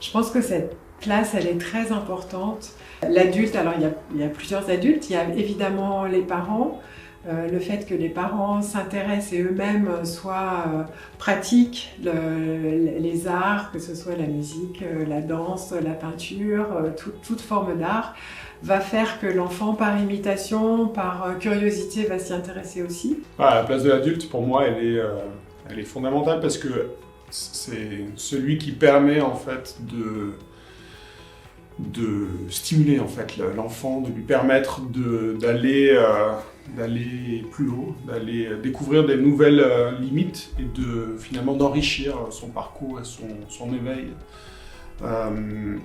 Je pense que cette place, elle est très importante. L'adulte, alors il y a plusieurs adultes, il y a évidemment les parents, le fait que les parents s'intéressent et eux-mêmes pratiquent les arts, que ce soit la musique, la danse, la peinture, toute forme d'art, va faire que l'enfant, par imitation, par curiosité, va s'y intéresser aussi. La place de l'adulte, pour moi, elle est fondamentale parce que c'est celui qui permet en fait de stimuler en fait l'enfant, de lui permettre d'aller plus haut, d'aller découvrir des nouvelles limites et finalement d'enrichir son parcours et son éveil.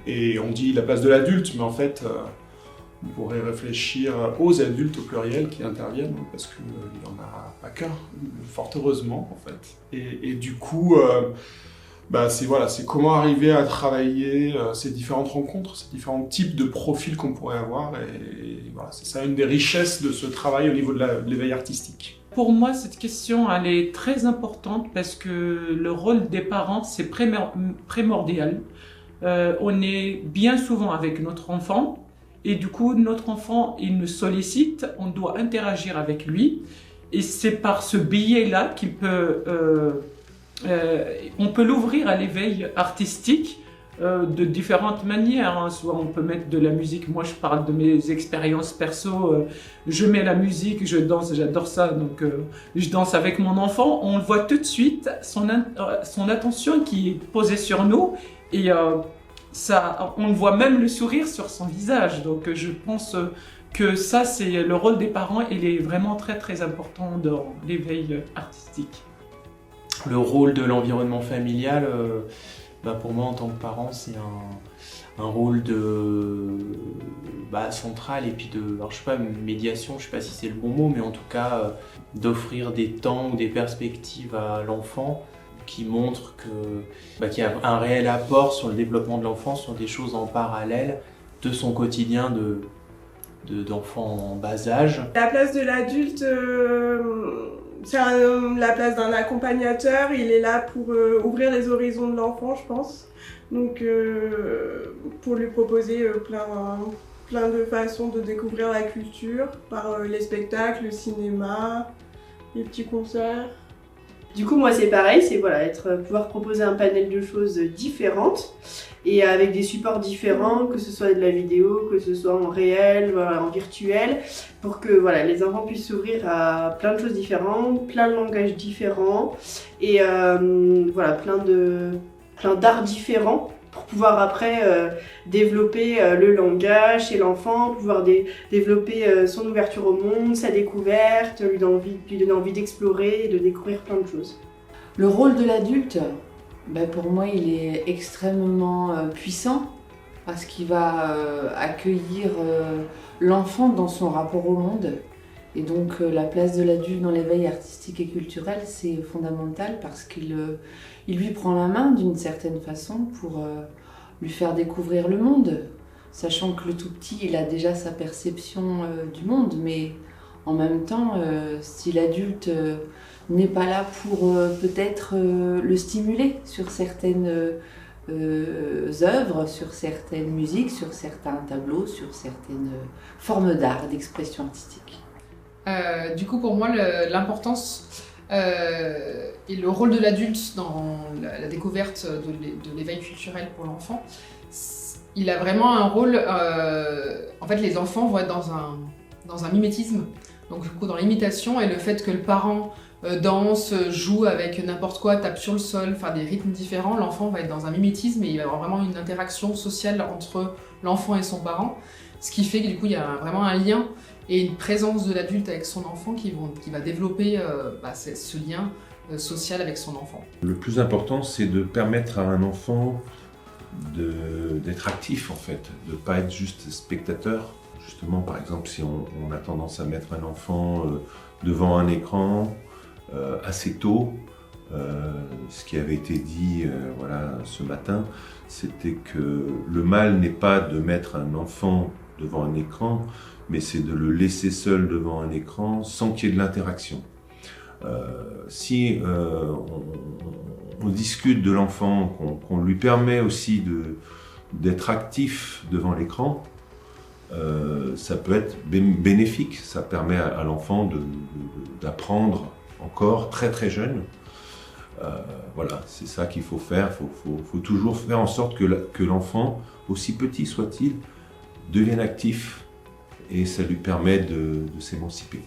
Et on dit la place de l'adulte, mais en fait on pourrait réfléchir aux adultes au pluriel qui interviennent, parce qu'il n'y en a pas qu'un, fort heureusement en fait. Et du coup, c'est comment arriver à travailler ces différentes rencontres, ces différents types de profils qu'on pourrait avoir. Et voilà, c'est ça une des richesses de ce travail au niveau de l'éveil artistique. Pour moi, cette question, elle est très importante parce que le rôle des parents, c'est primordial. On est bien souvent avec notre enfant et du coup, notre enfant, il nous sollicite, on doit interagir avec lui et c'est par ce biais-là qu'il peut... on peut l'ouvrir à l'éveil artistique de différentes manières. Hein. Soit on peut mettre de la musique. Moi, je parle de mes expériences perso. Je mets la musique, je danse, j'adore ça. Donc, je danse avec mon enfant. On voit tout de suite son attention qui est posée sur nous. Et on voit même le sourire sur son visage. Donc, je pense que ça, c'est le rôle des parents. Il est vraiment très, très important dans l'éveil artistique. Le rôle de l'environnement familial, pour moi en tant que parent, c'est un rôle central et puis alors je sais pas, médiation, je sais pas si c'est le bon mot, mais en tout cas d'offrir des temps ou des perspectives à l'enfant qui montrent qu'il y a un réel apport sur le développement de l'enfant, sur des choses en parallèle de son quotidien d'enfant en bas âge. La place de l'adulte, c'est la place d'un accompagnateur. Il est là pour ouvrir les horizons de l'enfant, je pense. Donc, pour lui proposer plein de façons de découvrir la culture par les spectacles, le cinéma, les petits concerts. Du coup, moi, c'est pareil, c'est pouvoir proposer un panel de choses différentes et avec des supports différents, que ce soit de la vidéo, que ce soit en réel, en virtuel, pour que les enfants puissent s'ouvrir à plein de choses différentes, plein de langages différents et plein d'arts différents pour pouvoir après développer le langage chez l'enfant, pouvoir développer son ouverture au monde, sa découverte, lui donner envie d'explorer et de découvrir plein de choses. Le rôle de l'adulte, pour moi, il est extrêmement puissant parce qu'il va accueillir l'enfant dans son rapport au monde. Et donc la place de l'adulte dans l'éveil artistique et culturel, c'est fondamental parce qu'il lui prend la main d'une certaine façon pour lui faire découvrir le monde, sachant que le tout petit, il a déjà sa perception du monde, mais en même temps, si l'adulte n'est pas là pour peut-être le stimuler sur certaines œuvres, sur certaines musiques, sur certains tableaux, sur certaines formes d'art, d'expression artistique. Du coup, pour moi, l'importance et le rôle de l'adulte dans la découverte de l'éveil culturel pour l'enfant, il a vraiment un rôle... en fait, les enfants vont être dans un mimétisme, donc du coup dans l'imitation, et le fait que le parent danse, joue avec n'importe quoi, tape sur le sol, faire des rythmes différents, l'enfant va être dans un mimétisme et il va y avoir vraiment une interaction sociale entre l'enfant et son parent, ce qui fait que du coup il y a vraiment un lien et une présence de l'adulte avec son enfant qui va développer ce lien social avec son enfant. Le plus important, c'est de permettre à un enfant d'être actif en fait, de ne pas être juste spectateur. Justement, par exemple, si on a tendance à mettre un enfant devant un écran assez tôt, ce qui avait été dit ce matin, c'était que le mal n'est pas de mettre un enfant devant un écran, mais c'est de le laisser seul devant un écran sans qu'il y ait de l'interaction. Si on discute de l'enfant, qu'on lui permet aussi d'être actif devant l'écran, ça peut être bénéfique. Ça permet à l'enfant d'apprendre encore très très jeune. Voilà, c'est ça qu'il faut faire. Il faut toujours faire en sorte que l'enfant, aussi petit soit-il, devienne actif et ça lui permet de s'émanciper.